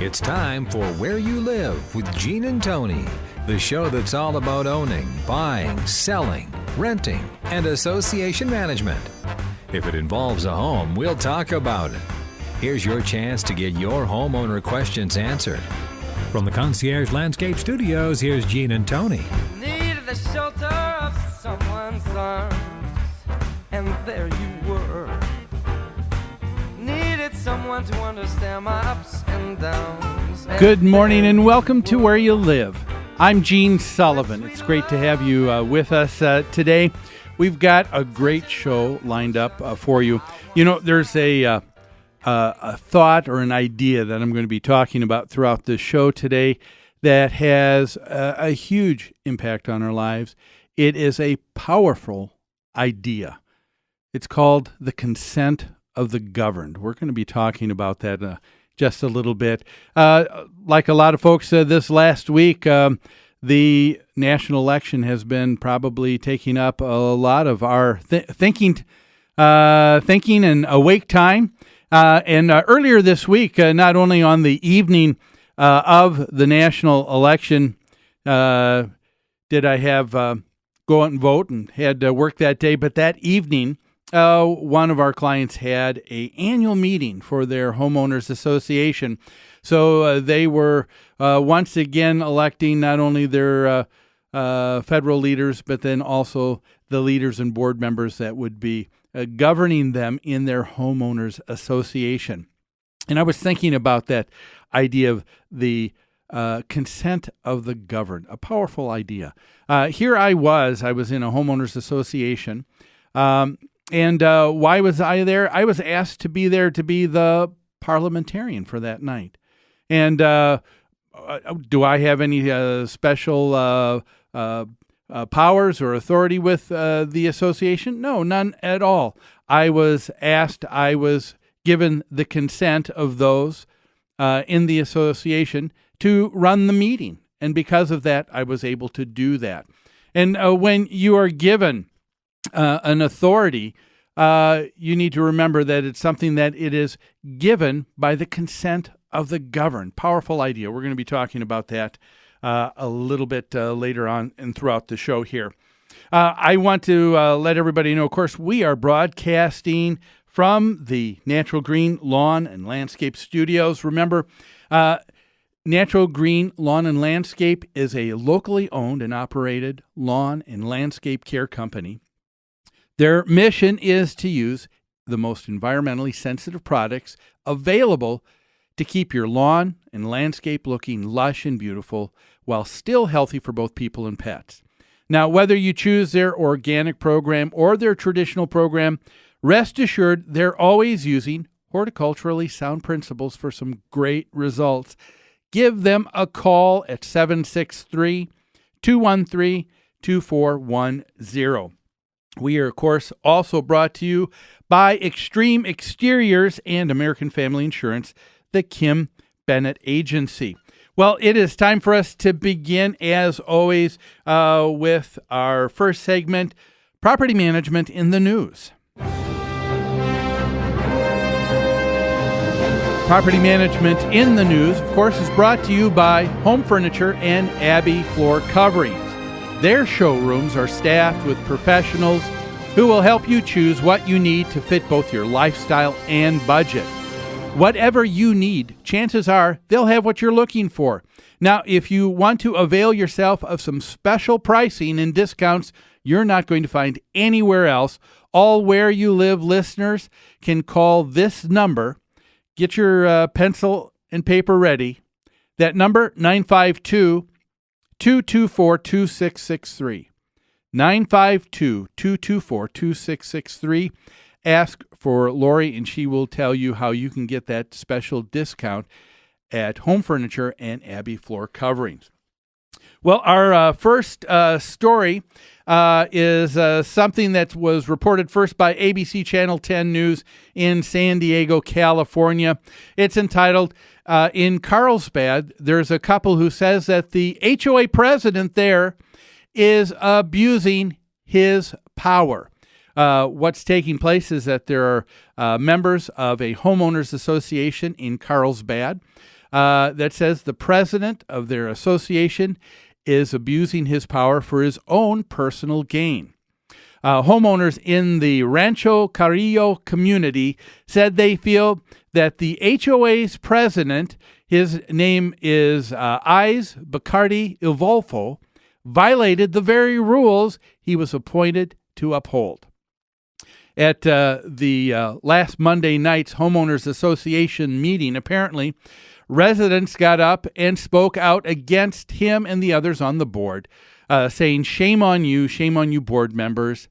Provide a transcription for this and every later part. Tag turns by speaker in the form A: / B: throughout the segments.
A: It's time for Where You Live with Gene and Tony, the show that's all about owning, buying, selling, renting, and association management. If it involves a home, we'll talk about it. Here's your chance to get your homeowner questions answered. From the Concierge Landscape Studios, here's Gene and Tony.
B: Needed the shelter of someone's arms, and there you were. Needed someone to understand my ups and downs.
C: Good morning and welcome to Where You Live. I'm Gene Sullivan. It's great to have you with us today. We've got a great show lined up for you. You know, there's a thought or an idea that I'm going to be talking about throughout the show today that has a huge impact on our lives. It is a powerful idea. It's called the consent of the governed. We're going to be talking about that just a little bit. Like a lot of folks said this last week, the national election has been probably taking up a lot of our thinking and awake time. And earlier this week, not only on the evening of the national election, did I have go out and vote and had work that day, but that evening, one of our clients had an annual meeting for their homeowners association. So they were once again electing not only their federal leaders, but then also the leaders and board members that would be governing them in their homeowners association. And I was thinking about that idea of the consent of the governed, a powerful idea. Here I was in a homeowners association. And why was I there? I was asked to be there to be the parliamentarian for that night. And do I have any special powers or authority with the association? No, none at all. I was asked, I was given the consent of those in the association to run the meeting. And because of that, I was able to do that. And when you are given an authority, you need to remember that it's something that it is given by the consent of the governed. Powerful idea. We're going to be talking about that a little bit later on and throughout the show here. I want to let everybody know, of course, we are broadcasting from the Natural Green Lawn and Landscape Studios. Remember, Natural Green Lawn and Landscape is a locally owned and operated lawn and landscape care company. Their mission is to use the most environmentally sensitive products available to keep your lawn and landscape looking lush and beautiful while still healthy for both people and pets. Now, whether you choose their organic program or their traditional program, rest assured they're always using horticulturally sound principles for some great results. Give them a call at 763-213-2410. We are, of course, also brought to you by Extreme Exteriors and American Family Insurance, the Kim Bennett Agency. Well, it is time for us to begin, as always, with our first segment, Property Management in the News. Property Management in the News, of course, is brought to you by Home Furniture and Abbey Floor Coverings. Their showrooms are staffed with professionals who will help you choose what you need to fit both your lifestyle and budget. Whatever you need, chances are they'll have what you're looking for. Now, if you want to avail yourself of some special pricing and discounts you're not going to find anywhere else, all Where You Live listeners can call this number. Get your pencil and paper ready. That number, 952-224-2663. 952-224-2663. Ask for Lori, and she will tell you how you can get that special discount at Home Furniture and Abbey Floor Coverings. Well, our first story is something that was reported first by ABC Channel 10 News in San Diego, California. It's entitled, In Carlsbad, there's a couple who says that the HOA president there is abusing his power. What's taking place is that there are members of a homeowners association in Carlsbad. that says the president of their association is abusing his power for his own personal gain. Homeowners in the Rancho Carrillo community said they feel that the HOA's president, his name is Ais Bacardi Ivolfo, violated the very rules he was appointed to uphold. At the last Monday night's Homeowners Association meeting, apparently, residents got up and spoke out against him and the others on the board, saying, shame on you, board members.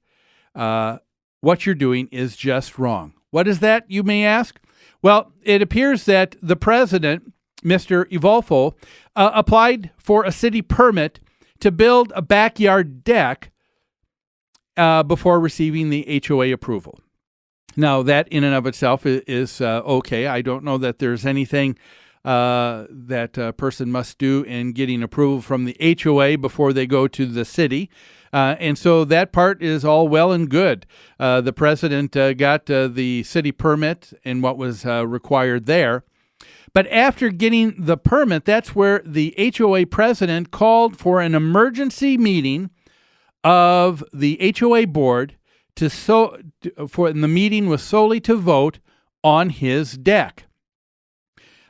C: What you're doing is just wrong. What is that, you may ask? Well, it appears that the president, Mr. Ivolfo, applied for a city permit to build a backyard deck before receiving the HOA approval. Now, that in and of itself is okay. I don't know that there's anything that a person must do in getting approval from the HOA before they go to the city. And so that part is all well and good. The president got the city permit and what was required there. But after getting the permit, that's where the HOA president called for an emergency meeting of the HOA board and the meeting was solely to vote on his deck.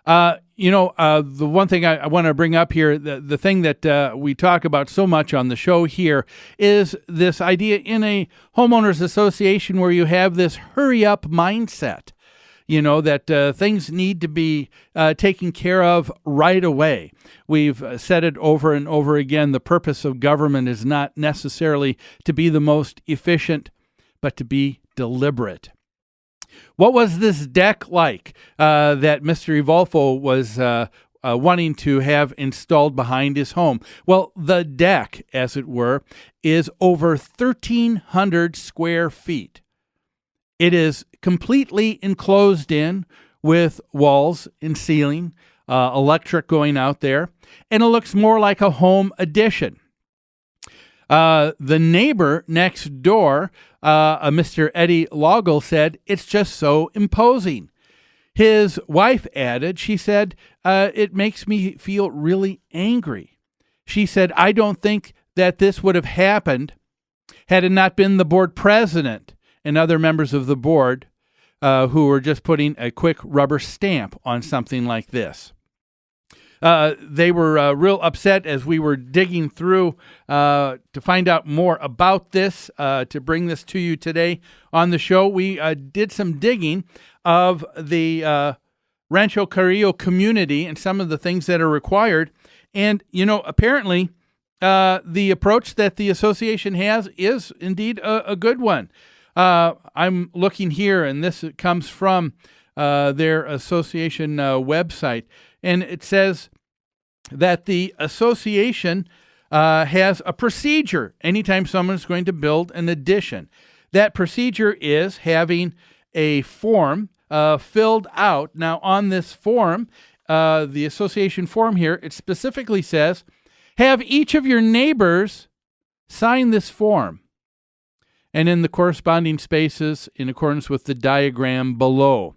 C: The one thing I want to bring up here, the thing that we talk about so much on the show here is this idea in a homeowners association where you have this hurry up mindset, that things need to be taken care of right away. We've said it over and over again. The purpose of government is not necessarily to be the most efficient, but to be deliberate. What was this deck like that Mr. Ivolfo was wanting to have installed behind his home? Well, the deck, as it were, is over 1,300 square feet. It is completely enclosed in with walls and ceiling, electric going out there, and it looks more like a home addition. The neighbor next door, Mr. Eddie Loggle, said, it's just so imposing. His wife added, she said, it makes me feel really angry. She said, I don't think that this would have happened had it not been the board president and other members of the board who were just putting a quick rubber stamp on something like this. They were real upset as we were digging through to find out more about this, to bring this to you today on the show. We did some digging of the Rancho Carrillo community and some of the things that are required. And, apparently the approach that the association has is indeed a good one. I'm looking here, and this comes from their association website, and it says that the association has a procedure anytime someone is going to build an addition. That procedure is having a form filled out. Now, on this form, the association form here, it specifically says, have each of your neighbors sign this form. And in the corresponding spaces, in accordance with the diagram below,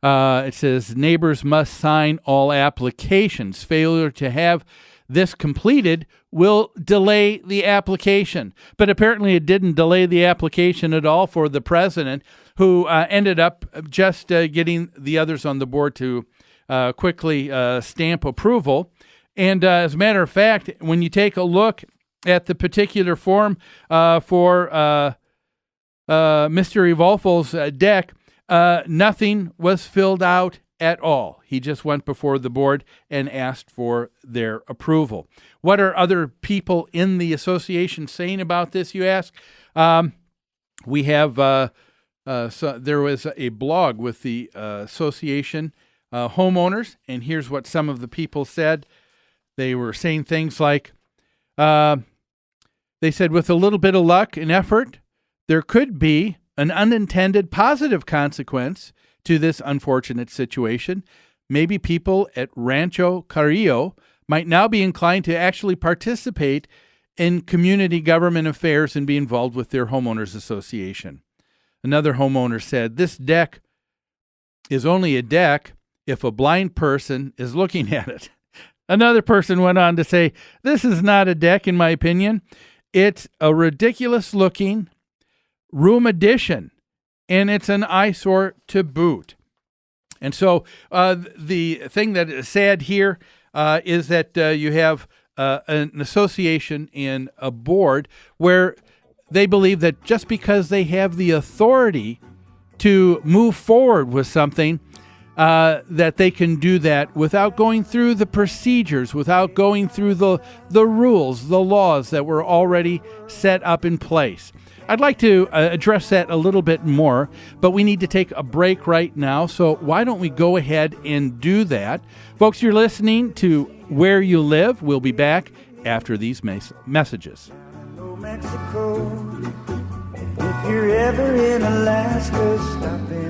C: it says neighbors must sign all applications. Failure to have this completed will delay the application. But apparently it didn't delay the application at all for the president, who ended up just getting the others on the board to quickly stamp approval. And as a matter of fact, when you take a look at the particular form for Mr. Ivolfo's deck, nothing was filled out at all. He just went before the board and asked for their approval. What are other people in the association saying about this, you ask? We have, so there was a blog with the association homeowners, and here's what some of the people said. They were saying things like, they said, with a little bit of luck and effort, there could be an unintended positive consequence to this unfortunate situation. Maybe people at Rancho Carrillo might now be inclined to actually participate in community government affairs and be involved with their homeowners association. Another homeowner said, this deck is only a deck if a blind person is looking at it. Another person went on to say, this is not a deck, in my opinion. It's a ridiculous-looking room addition, and it's an eyesore to boot. And so the thing that is sad here is that you have an association and a board where they believe that just because they have the authority to move forward with something, that they can do that without going through the procedures, without going through the rules, the laws that were already set up in place. I'd like to address that a little bit more, but we need to take a break right now, so why don't we go ahead and do that? Folks, you're listening to Where You Live. We'll be back after these messages.
D: Mexico. If you're ever in Alaska, stop in